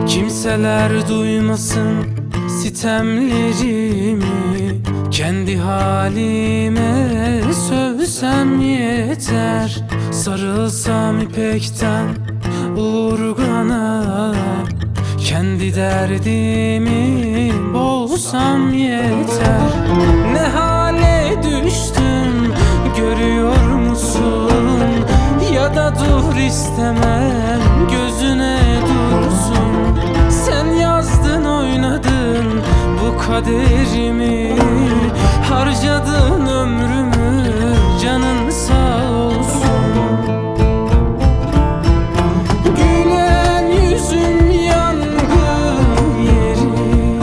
Kimseler duymasın sitemlerimi, kendi halime sövsem yeter. Sarılsam ipekten urgana, kendi derdimi boğsam yeter. Ne hale düştüm görüyor musun? Ya da dur istemem gözüne dursun. Sen yazdın oynadın bu kaderimi, harcadın ömrümü, canın sağ olsun. Gülen yüzüm yangın yeri,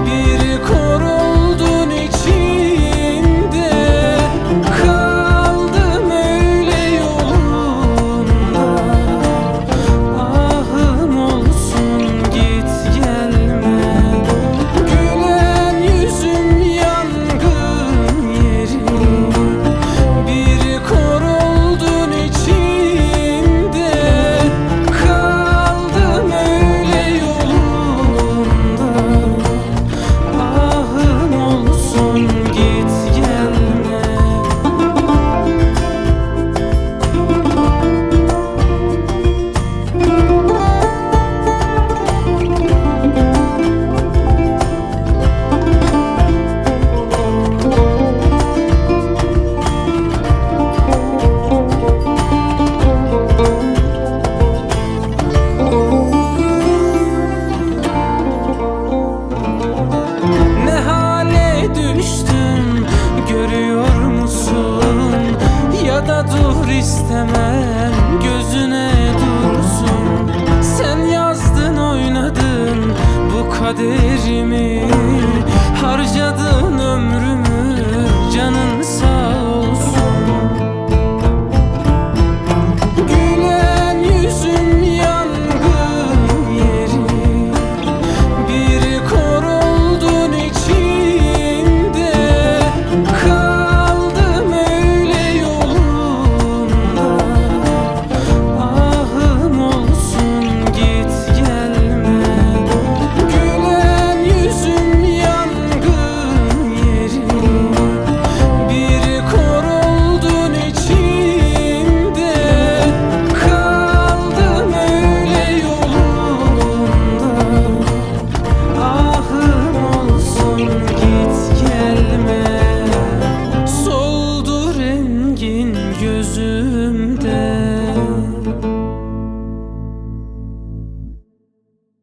bir kor oldun içimde. Kaldım öyle yolunda, ahım olsun git gelme. Gülen yüzüm yangın yeri, bir kor oldun içimde. Kaldım öyle yolunda, ahım olsun git gelme. Ne hale düştüm görüyor musun? Ya da dur istemem gözüne dursun. Sen yazdın oynadın bu kaderimi, harcadın